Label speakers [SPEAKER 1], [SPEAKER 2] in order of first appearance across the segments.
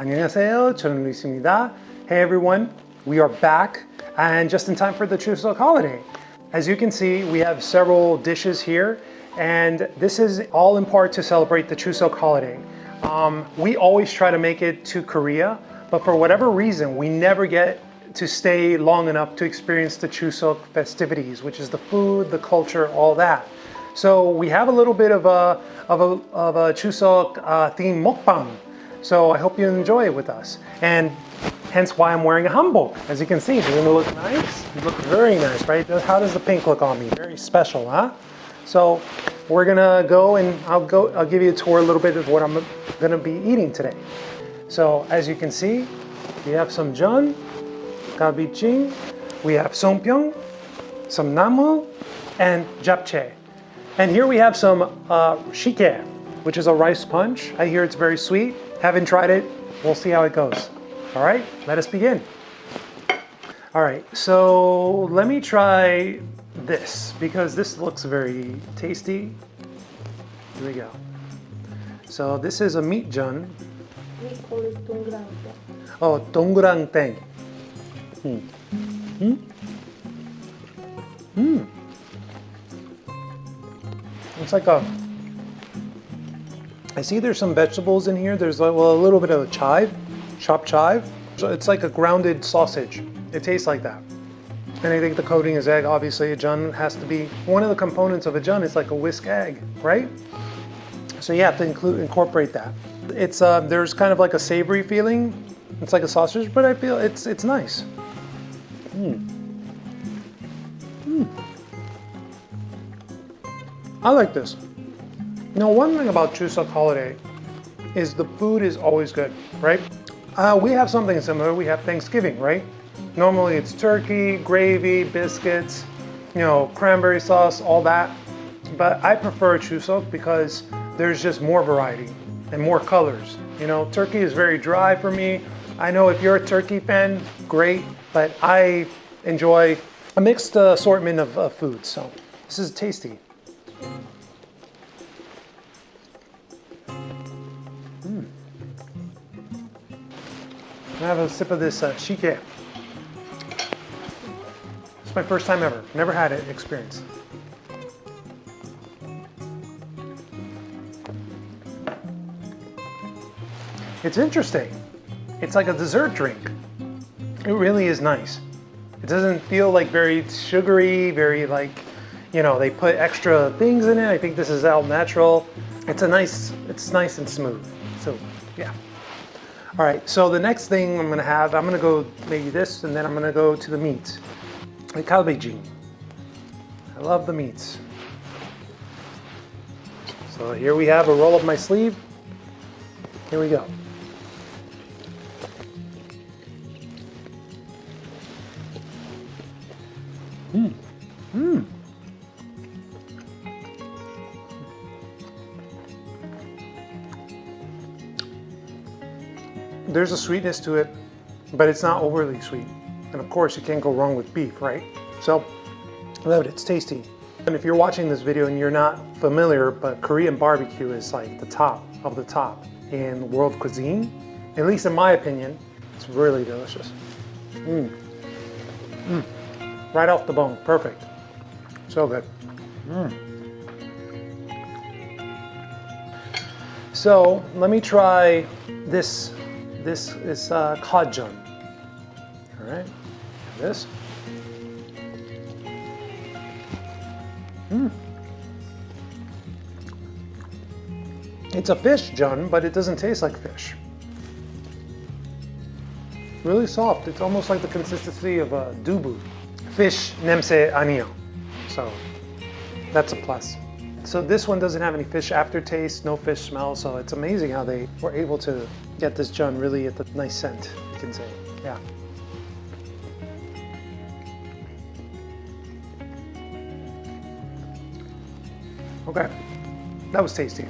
[SPEAKER 1] 안녕하세요, 저는 루서입니다. Hey everyone, we are back and just in time for the Chuseok holiday. As you can see, we have several dishes here and this is all in part to celebrate the Chuseok holiday. We always try to make it to Korea, but for whatever reason, we never get to stay long enough to experience the Chuseok festivities, which is the food, the culture, all that. So we have a little bit of a Chuseok themed mukbang. So I hope you enjoy it with us. And hence why I'm wearing a hanbok. As you can see, doesn't it look nice? It looks very nice, right? How does the pink look on me? Very special, huh? So we're gonna go and I'll give you a tour a little bit of what I'm gonna be eating today. So as you can see, we have some jeon, galbiching, we have songpyeong, some namu, and japchae. And here we have some shike, which is a rice punch. I hear it's very sweet. Haven't tried it. We'll see how it goes. All right, let us begin. All right, so let me try this because this looks very tasty. Here we go. So this is a meat jeon.
[SPEAKER 2] We call it 동그랑땡.
[SPEAKER 1] Oh, 동그랑땡. It's like I see there's some vegetables in here. There's a little bit of chive, chopped chive. So it's like a grounded sausage. It tastes like that. And I think the coating is egg. Obviously, a jeon has to be, one of the components of a jeon is like a whisk egg, right? So you have to incorporate that. It's there's kind of like a savory feeling. It's like a sausage, but I feel it's nice. I like this. You know, one thing about Chuseok holiday is the food is always good, right? We have something similar. We have Thanksgiving, right? Normally it's turkey, gravy, biscuits, you know, cranberry sauce, all that. But I prefer Chuseok because there's just more variety and more colors. You know, turkey is very dry for me. I know if you're a turkey fan, great, but I enjoy a mixed assortment of foods. So this is tasty. I have a sip of this shike. It's my first time ever. Never had it experience. It's interesting. It's like a dessert drink. It really is nice. It doesn't feel like very sugary, very like, you know, they put extra things in it. I think this is all natural. It's nice and smooth. So, yeah. All right, so the next thing I'm gonna go maybe this, and then I'm gonna go to the meat. The galbiching. I love the meats. So here we have a roll up my sleeve. Here we go. There's a sweetness to it, but it's not overly sweet. And of course, you can't go wrong with beef, right? So, I love it, it's tasty. And if you're watching this video and you're not familiar, but Korean barbecue is like the top of the top in world cuisine, at least in my opinion, it's really delicious. Right off the bone, perfect. So good. So, let me try this. This is cod jeon. All right, this. It's a fish jeon, but it doesn't taste like fish. Really soft. It's almost like the consistency of a dubu. Fish nemse 아니요. So that's a plus. So this one doesn't have any fish aftertaste, no fish smell, so it's amazing how they were able to get this jeon really at the nice scent, you can say. Yeah. Okay, that was tasty.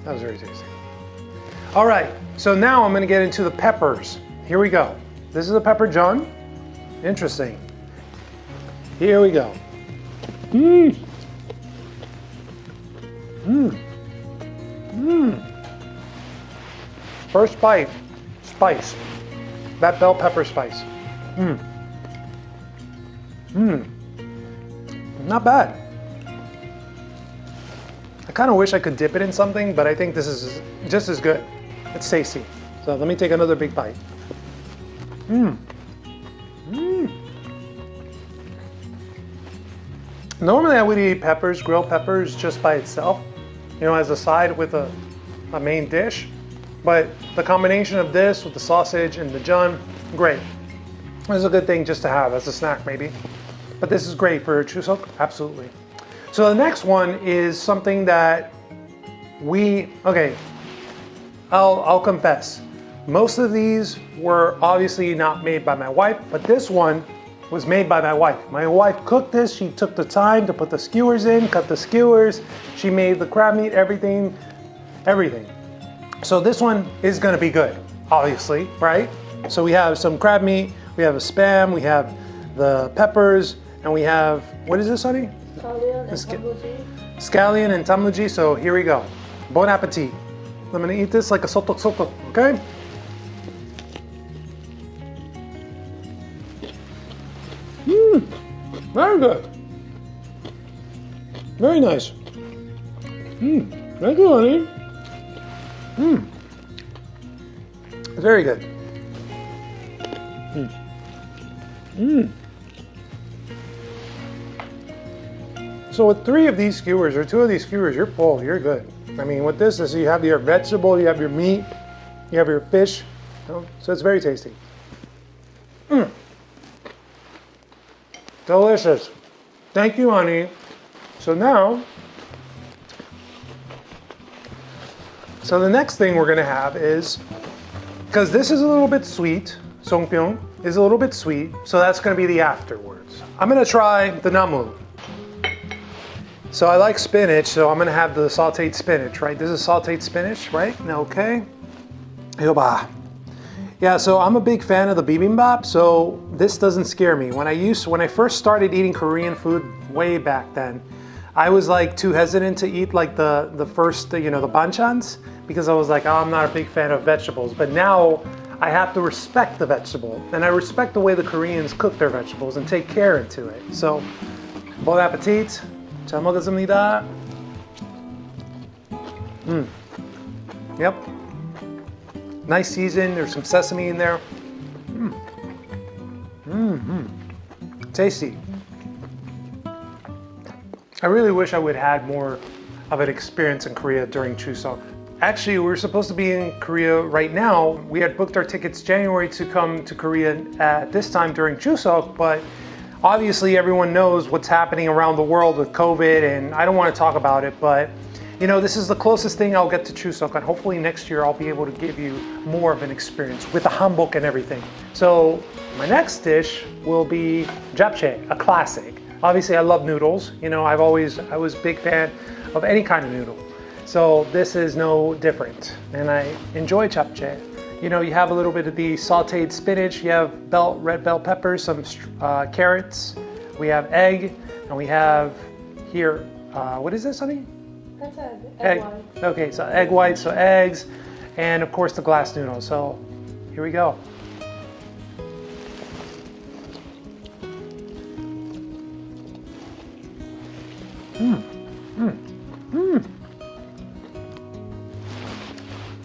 [SPEAKER 1] That was very tasty. All right, so now I'm gonna get into the peppers. Here we go. This is a pepper jeon. Interesting. Here we go. First bite, spice. That bell pepper spice. Not bad. I kind of wish I could dip it in something, but I think this is just as good. It's tasty. So let me take another big bite. Normally I would eat peppers, grilled peppers, just by itself, you know, as a side with a main dish. But the combination of this with the sausage and the jun, great. It's a good thing just to have as a snack maybe. But this is great for Chuseok, absolutely. So the next one is something that I'll confess. Most of these were obviously not made by my wife, but this one was made by my wife. My wife cooked this. She took the time to put the skewers in, cut the skewers. She made the crab meat, everything. So this one is gonna be good, obviously, right? So we have some crab meat, we have a spam, we have the peppers, and we have, what is this, honey?
[SPEAKER 2] Scallion and tamuji.
[SPEAKER 1] Scallion and tamuji, so here we go. Bon appetit. I'm gonna eat this like a sotok, okay? Very good. Very nice. Thank you, honey. Very good. So with 3 of these skewers or 2 of these skewers, you're full, you're good. I mean, with this is you have your vegetable, you have your meat, you have your fish, you know, so it's very tasty. Delicious. Thank you, honey. So now, the next thing we're gonna have is, because this is a little bit sweet, songpyeong is a little bit sweet, so that's gonna be the afterwards. I'm gonna try the namu. So I like spinach, so I'm gonna have the sauteed spinach, right? This is sauteed spinach, right? Okay. Yoba. Yeah, so I'm a big fan of the bibimbap, so this doesn't scare me. When I first started eating Korean food way back then, I was like too hesitant to eat like the first, you know, the banchans, because I was like, oh, I'm not a big fan of vegetables. But now I have to respect the vegetable, and I respect the way the Koreans cook their vegetables and take care into it. So, bon appetit. 잘 먹었습니다. Yep. Nice season. There's some sesame in there. Tasty. I really wish I would have had more of an experience in Korea during Chuseok. Actually, we were supposed to be in Korea right now. We had booked our tickets January to come to Korea at this time during Chuseok, but obviously everyone knows what's happening around the world with COVID, and I don't want to talk about it, but you know, this is the closest thing I'll get to Chuseok, and hopefully next year I'll be able to give you more of an experience with the hanbok and everything. So my next dish will be japchae, a classic. Obviously I love noodles. You know, I was a big fan of any kind of noodle. So this is no different, and I enjoy japchae. You know, you have a little bit of the sauteed spinach, you have red bell peppers, some carrots, we have egg, and we have here, what is this, honey?
[SPEAKER 2] That's egg white.
[SPEAKER 1] Okay, so egg whites, so eggs, and of course the glass noodles. So here we go.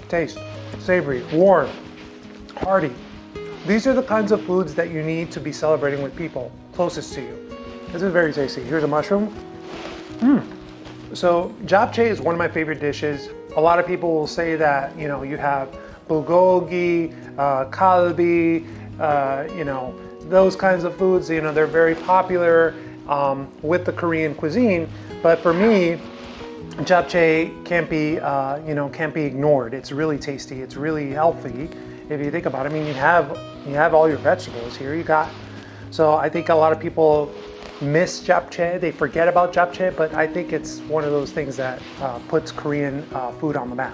[SPEAKER 1] Taste, savory, warm, hearty. These are the kinds of foods that you need to be celebrating with people closest to you. This is very tasty. Here's a mushroom. So japchae is one of my favorite dishes. A lot of people will say that, you know, you have bulgogi, kalbi, you know, those kinds of foods, you know, they're very popular with the Korean cuisine. But for me, japchae can't be ignored. It's really tasty. It's really healthy. If you think about it, I mean, you have all your vegetables here. So I think a lot of people miss japchae. They forget about japchae, but I think it's one of those things that puts Korean food on the map.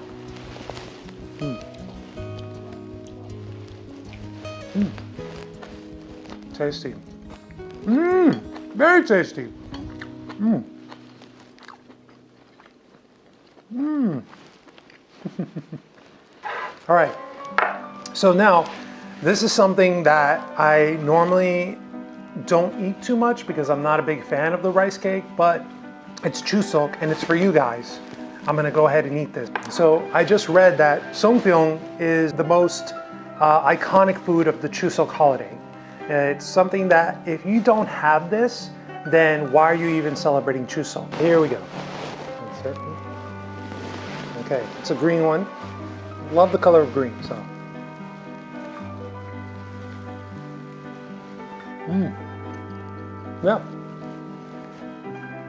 [SPEAKER 1] Tasty. Very tasty. All right. So now, this is something that I normally don't eat too much because I'm not a big fan of the rice cake, but it's Chuseok and it's for you guys. I'm gonna go ahead and eat this. So I just read that songpyeong is the most iconic food of the Chuseok holiday. It's something that if you don't have this, then why are you even celebrating Chuseok? Here we go. Okay, it's a green one. Love the color of green, so. Yeah.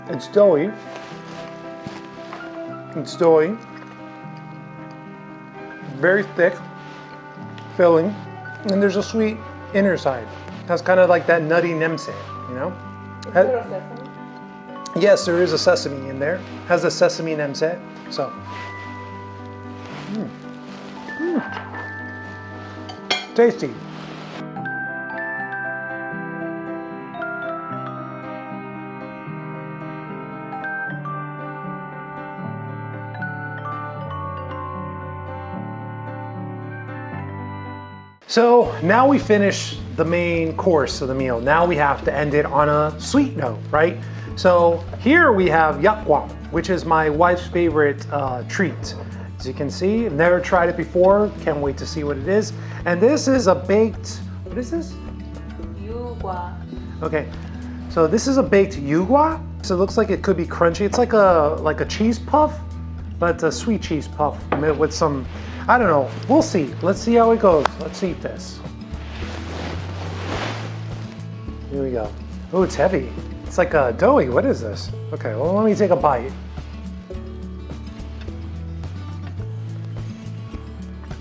[SPEAKER 1] It's doughy. It's doughy. Very thick, filling, and there's a sweet inner side. Has kind of like that nutty nemse, you know?
[SPEAKER 2] Is there a sesame?
[SPEAKER 1] Yes, there is a sesame in there. Has a sesame nemse, so. Tasty. So now we finish the main course of the meal. Now we have to end it on a sweet note, right? So here we have yakgwang, which is my wife's favorite treat. As you can see, I've never tried it before. Can't wait to see what it is. And this is a baked, what is this?
[SPEAKER 2] Yugwa.
[SPEAKER 1] Okay, so this is a baked yugwa. So it looks like it could be crunchy. It's like a cheese puff, but a sweet cheese puff with some, I don't know. We'll see. Let's see how it goes. Let's eat this. Here we go. Oh, it's heavy. It's like a doughy. What is this? Okay, well, let me take a bite.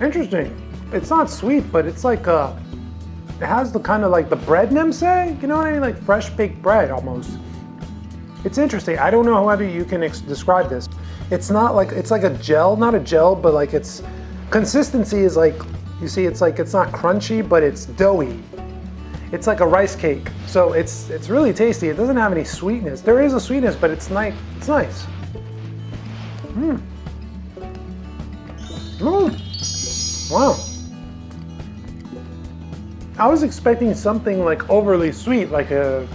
[SPEAKER 1] Interesting. It's not sweet, but it's like it has the kind of like the bread nemse, you know what I mean? Like fresh baked bread almost. It's interesting. I don't know how you can describe this. It's not like, it's like a gel, not a gel, but like its consistency is like, you see, it's like, it's not crunchy, but it's doughy. It's like a rice cake. So it's really tasty. It doesn't have any sweetness. There is a sweetness, but it's nice. It's nice. Wow. I was expecting something like overly sweet, like a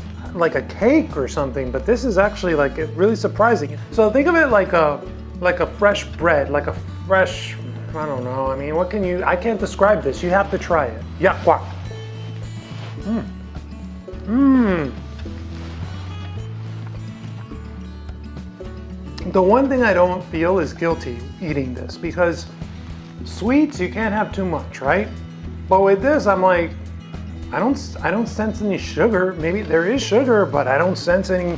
[SPEAKER 1] cake or something, but this is actually like really surprising. So think of it like a fresh bread, like a fresh, I don't know. I mean, I can't describe this. You have to try it. Yakgwang. The one thing I don't feel is guilty eating this because sweets you can't have too much, right? But with this, I'm like, I don't sense any sugar. Maybe there is sugar, but I don't sense any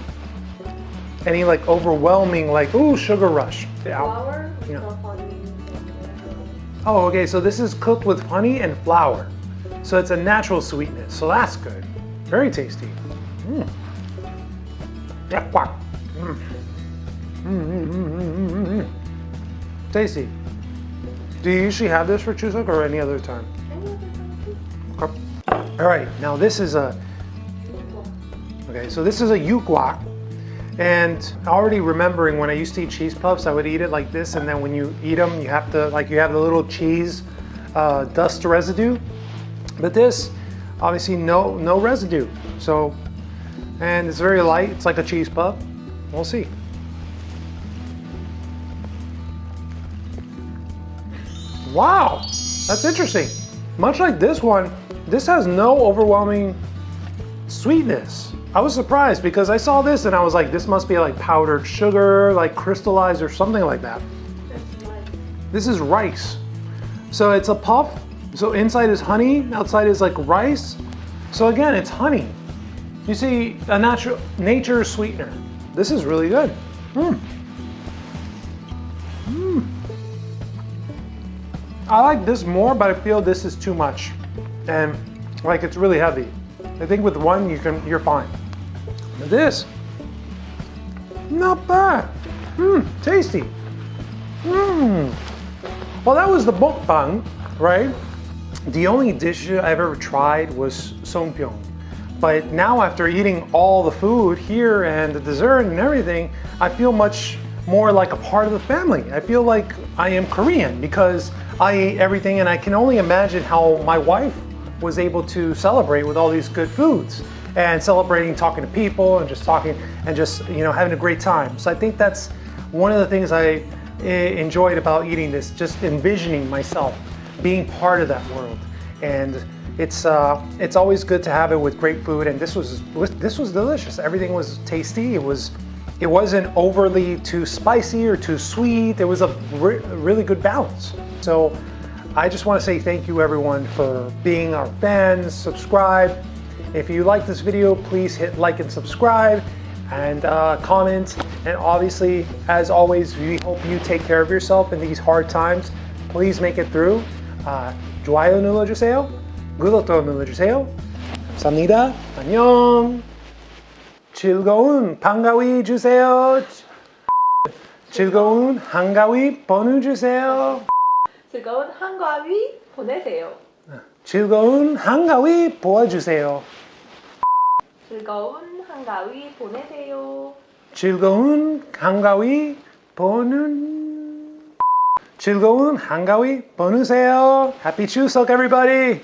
[SPEAKER 1] like overwhelming like ooh sugar rush.
[SPEAKER 2] Flour?
[SPEAKER 1] You know.
[SPEAKER 2] Honey.
[SPEAKER 1] Oh, okay. So this is cooked with honey and flour, so it's a natural sweetness. So that's good. Very tasty. Tasty. Do you usually have this for Chuseok or any other time? Okay. All right, now this is a yukwa, and already remembering when I used to eat cheese puffs, I would eat it like this, and then when you eat them, you have the little cheese dust residue. But this, obviously, no residue. So, and it's very light. It's like a cheese puff. We'll see. Wow, that's interesting. Much like this one, this has no overwhelming sweetness. I was surprised because I saw this and I was like, this must be like powdered sugar, like crystallized or something like that.
[SPEAKER 2] That's rice.
[SPEAKER 1] This is rice. So it's a puff. So inside is honey, outside is like rice. So again, it's honey. You see, a nature sweetener. This is really good. I like this more, but I feel this is too much. And like it's really heavy. I think with one you're fine. But this, not bad. Tasty. Well, that was the mukbang, right? The only dish I've ever tried was songpyeong. But now after eating all the food here and the dessert and everything, I feel much more like a part of the family. I feel like I am Korean because I eat everything, and I can only imagine how my wife was able to celebrate with all these good foods and celebrating, talking to people and just talking and just, you know, having a great time. So I think that's one of the things I enjoyed about eating this, just envisioning myself being part of that world. And it's always good to have it with great food, and this was delicious. Everything was tasty. It wasn't overly too spicy or too sweet. There was a really good balance. So I just want to say thank you everyone for being our fans. Subscribe. If you like this video, please hit like and subscribe and comment. And obviously, as always, we hope you take care of yourself in these hard times. Please make it through. 좋아요 눌러주세요. 구독도 눌러주세요. 감사합니다. 안녕. 즐거운 한가위 주세요. 즐거운 한가위 보내주세요.
[SPEAKER 2] 즐거운 한가위 보내세요.
[SPEAKER 1] 즐거운 한가위 보아주세요.
[SPEAKER 2] 즐거운 한가위 보내세요.
[SPEAKER 1] 즐거운 한가위 즐거운 한가위 보내세요. Happy 추석, everybody.